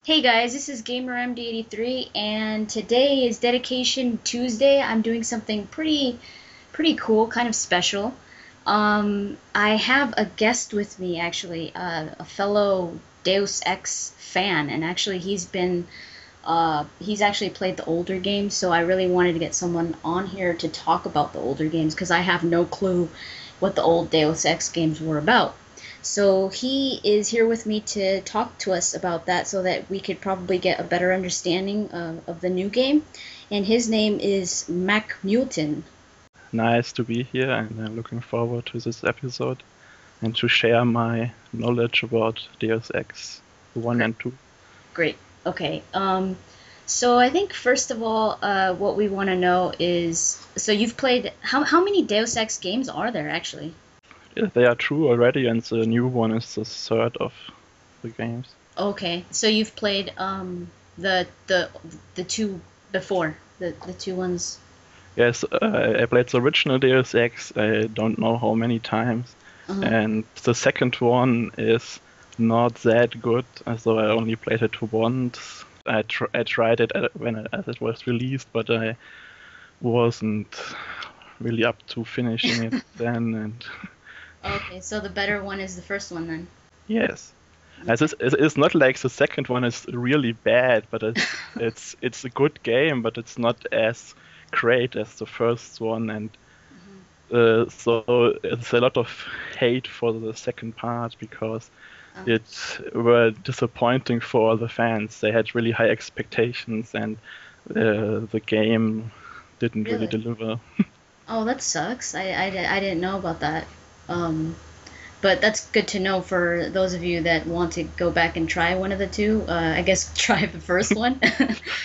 Hey guys, this is GamerMD83 and today is Dedication Tuesday. I'm doing something pretty cool, kind of special. I have a guest with me actually, a fellow Deus Ex fan, and actually he's actually played the older games, so I really wanted to get someone on here to talk about the older games because I have no clue what the old Deus Ex games were about. So he is here with me to talk to us about that so that we could probably get a better understanding of the new game. And his name is Machmuelltonne. Nice to be here, and I'm looking forward to this episode and to share my knowledge about Deus Ex 1 Great. and 2. Great. Okay. So I think first of all, what we want to know is, so you've played, how many Deus Ex games are there actually? Yeah, they are true already, and the new one is the third of the games. Okay. So you've played the two before, the two ones. Yes, I played the original Deus Ex, I don't know how many times, Uh-huh. and the second one is not that good, so I only played it once. I tried it as it was released, but I wasn't really up to finishing it then, and Okay, so the better one is the first one then. yes. As Okay. it's not like the second one is really bad, but it's a good game, but it's not as great as the first one, and Mhm. so it's a lot of hate for the second part because Oh, it were disappointing for the fans. They had really high expectations, and the game didn't really really? deliver. Oh, that sucks. I didn't know about that. Um, but that's good to know for those of you that want to go back and try one of the two. I guess try the first one.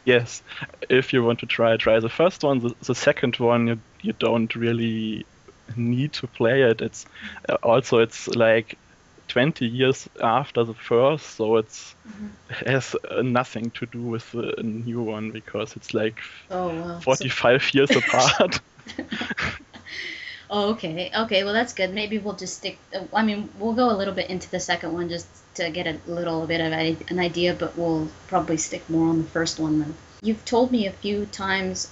Yes, if you want to try the first one. The second one, you don't really need to play it. It's also it's like 20 years after the first, so Mhm. has nothing to do with the new one because it's like Oh, wow. So, 45 years apart. oh, okay. Okay, well, that's good. Maybe we'll just stick, I mean, we'll go a little bit into the second one just to get a little bit of an idea, but we'll probably stick more on the first one then. You've told me a few times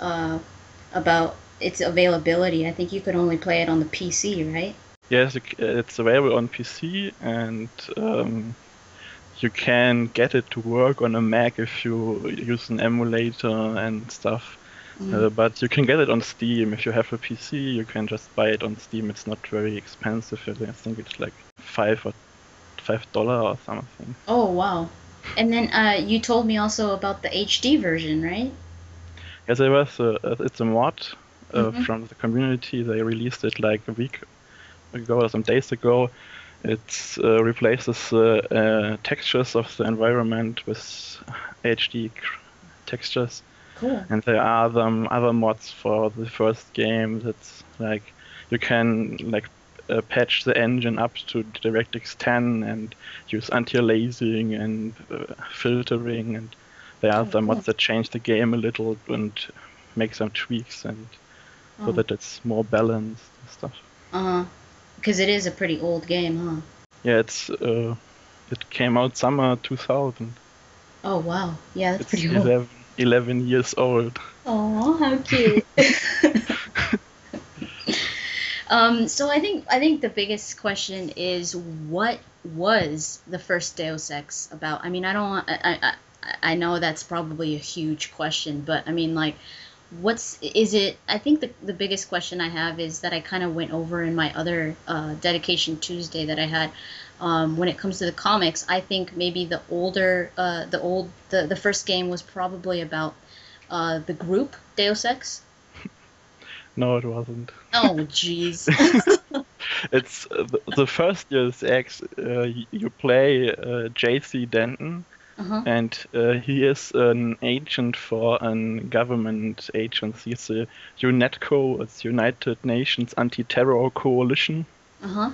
about its availability. I think you could only play it on the PC, right? Yes, it's available on PC, and you can get it to work on a Mac if you use an emulator and stuff. Mm. But you can get it on Steam. If you have a PC, you can just buy it on Steam. It's not very expensive. I think it's like $5 or something. Oh, wow. And then you told me also about the HD version, right? Yes, it's a mod Mm-hmm. from the community. They released it like a week ago or some days ago. It replaces textures of the environment with HD textures. Cool. And there are other mods for the first game that's like you can like patch the engine up to DirectX 10 and use anti-aliasing and filtering, and there are Oh, some cool. mods that change the game a little and make some tweaks and so Oh, that it's more balanced and stuff. uh-huh. Because it is a pretty old game, huh? Yeah, it came out summer 2000. Oh, wow. Yeah, that's It's pretty old. 11 years old. Oh, how cute. So I think the biggest question is what was the first Deus Ex about? I mean, I don't want, I know that's probably a huge question, but I mean, like, what's is it? I think the biggest question I have is that I kind of went over in my other Dedication Tuesday that I had. When it comes to the comics, I think maybe the first game was probably about the group Deus Ex. No, it wasn't. Oh, jeez. It's the first Deus Ex. You play JC Denton, Uh-huh. and he is an agent for a government agency. It's a UNETCO, it's United Nations Anti-Terror Coalition, Uh-huh.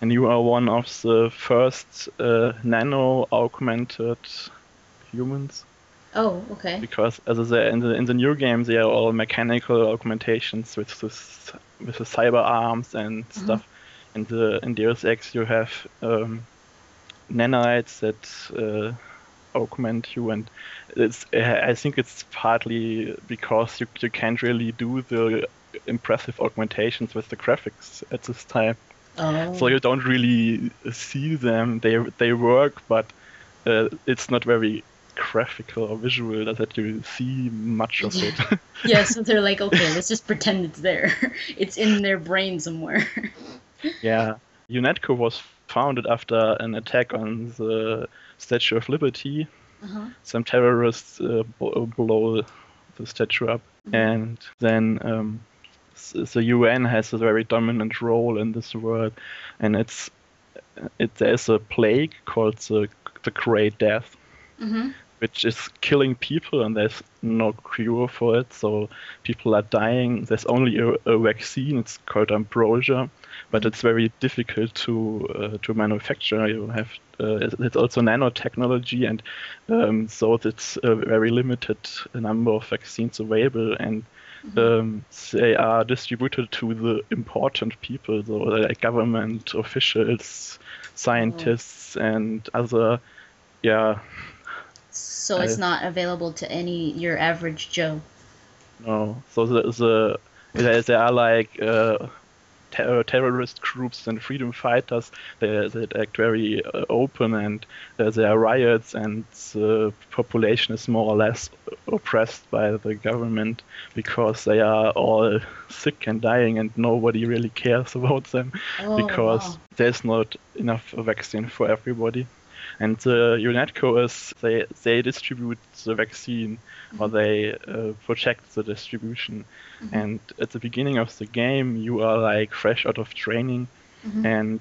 and you are one of the first nano-augmented humans. Oh, okay. Because as I say, in the new game, they are all mechanical augmentations with the cyber arms and Uh-huh. stuff. In Deus Ex, you have nanites that augment you, and I think it's partly because you can't really do the impressive augmentations with the graphics at this time, so Oh. you don't really see them. They work, but it's not very graphical or visual that you see much of Yeah. it. Yeah, so they're like, okay, let's just pretend it's there. It's in their brain somewhere. Yeah, UNETCO was founded after an attack on the Statue of Liberty. Uh-huh. Some terrorists blow the statue up, Hmm. and then the UN has a very dominant role in this world, and there's a plague called the Great Death, Hmm. which is killing people, and there's no cure for it. So people are dying. There's only a vaccine. It's called ambrosia, but Hmm. it's very difficult to manufacture. You have it's also nanotechnology, and so it's a very limited number of vaccines available, and Hmm. they are distributed to the important people, so like government officials, Oh. scientists, and other, yeah. So it's I not available to any your average Joe. No. So there are like terrorist groups and freedom fighters. They act very open, and there are riots, and the population is more or less oppressed by the government because they are all sick and dying, and nobody really cares about them Oh, because wow. there's not enough vaccine for everybody. And the UNETCO they distribute the vaccine, or Hmm. they protect the distribution. Hmm. And at the beginning of the game, you are like fresh out of training, Hmm. and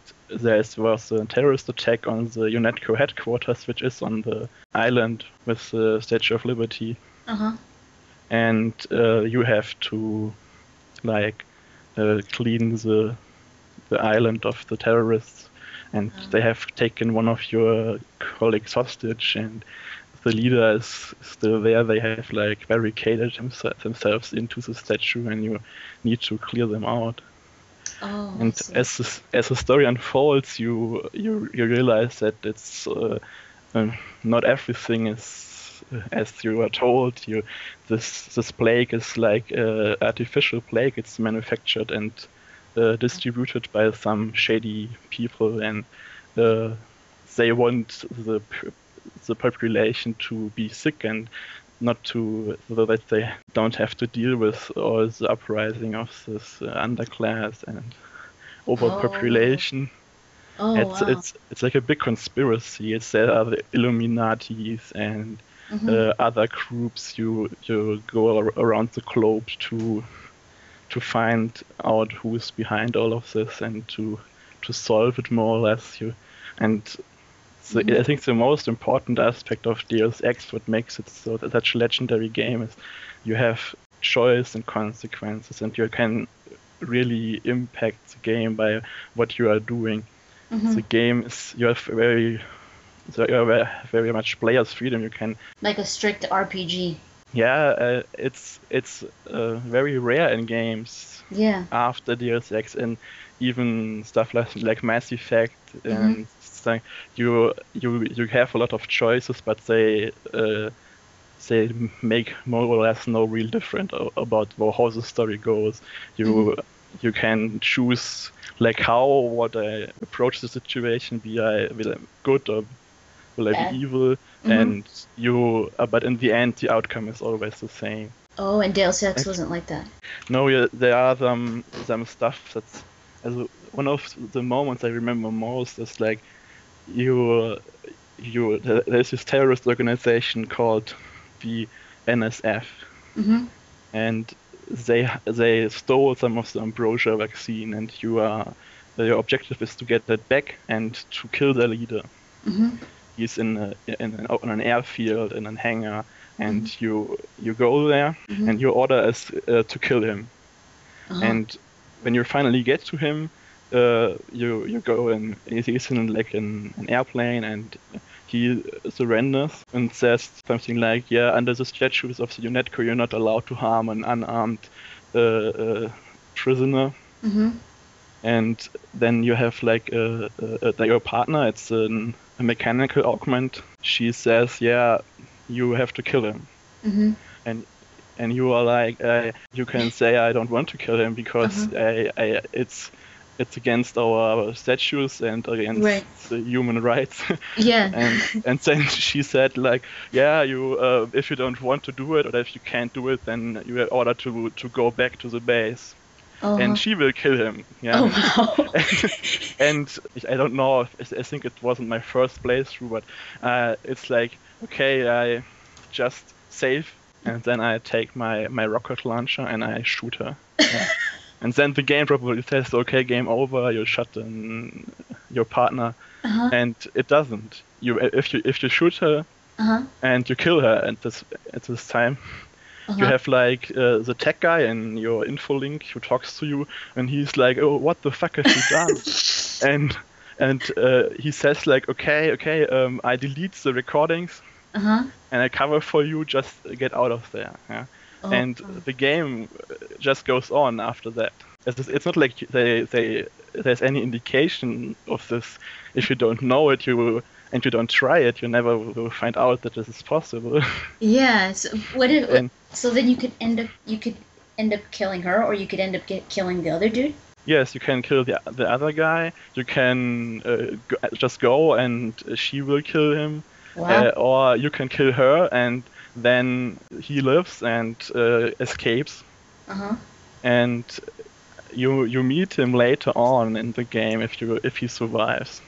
was a terrorist attack on the UNETCO headquarters, which is on the island with the Statue of Liberty, Uh-huh. and you have to like clean the island of the terrorists, and they have taken one of your colleagues hostage, and the leader is still there. They have like barricaded themselves into the statue, and you need to clear them out. Oh, I And see. as the story unfolds, you realize that it's not everything is as you are told. This plague is like artificial plague. It's manufactured and distributed by some shady people, and uh, they want the population to be sick and not to, so that they don't have to deal with all the uprising of this underclass and Oh. overpopulation. Oh, It's wow. it's it's like a big conspiracy. There are the Illuminatis and Hmm. other groups. You go around the globe to find out who is behind all of this and to solve it more or less. And Hmm. I think the most important aspect of Deus Ex, what makes it such a legendary game, is you have choice and consequences, and you can really impact the game by what you are doing. Hmm. The game is you have very much player's freedom. You can, Like a strict RPG. yeah, it's very rare in games Yeah. after Deus Ex, and even stuff like Mass Effect, Hmm. and so you have a lot of choices, but they make more or less no real difference about how the story goes. Hmm. You you can choose like how what I approach the situation. Will I good, or will I be Bad. evil? Hmm. And but in the end, the outcome is always the same. Oh, and Deus Ex Like, wasn't like that. no, yeah, there are some stuff that's, one of the moments I remember most is like you there's this terrorist organization called the NSF, Hmm. and they stole some of the ambrosia vaccine, and your objective is to get that back and to kill the leader. Hmm. He's on an airfield in a hangar, and Hmm. you go there, Hmm. and your order is to kill him. Uh-huh. And when you finally get to him, you go and he's in like an airplane, and he surrenders and says something like, "Yeah, under the statutes of the UNETCO, you're not allowed to harm an unarmed prisoner." Hmm. And then you have like your partner. It's a mechanical augment. she says, "Yeah, you have to kill him." Mhm. And and you are like, you can say, "I don't want to kill him because it's against our statutes and against Right. the human rights." Yeah. And then she said like, "Yeah, you if you don't want to do it or if you can't do it, then you are ordered to go back to the base." And Uh-huh. she will kill him. Oh Yeah. wow. And I don't know. I think it wasn't my first playthrough, but it's like, okay, I just save, and then I take my rocket launcher and I shoot her. Yeah. And then the game probably says, okay, game over. You shot your partner, Uh-huh. and it doesn't. If you shoot her Uh-huh. and you kill her at this time, you Uh-huh. have like the tech guy in your info link who talks to you, and he's like, "Oh, what the fuck have you done?" and he says like, "Okay, I delete the recordings Uh-huh. and I cover for you. Just get out of there." Yeah. Oh. And the game just goes on after that. It's not like there's any indication of this. If you don't know it, and you don't try it, you never will find out that this is possible. Yeah. So what if? And So then you could end up killing her, or you could end up killing the other dude. yes, you can kill the other guy. You can just go and she will kill him, Wow. or you can kill her and then he lives and escapes, Uh-huh. and you meet him later on in the game if he survives.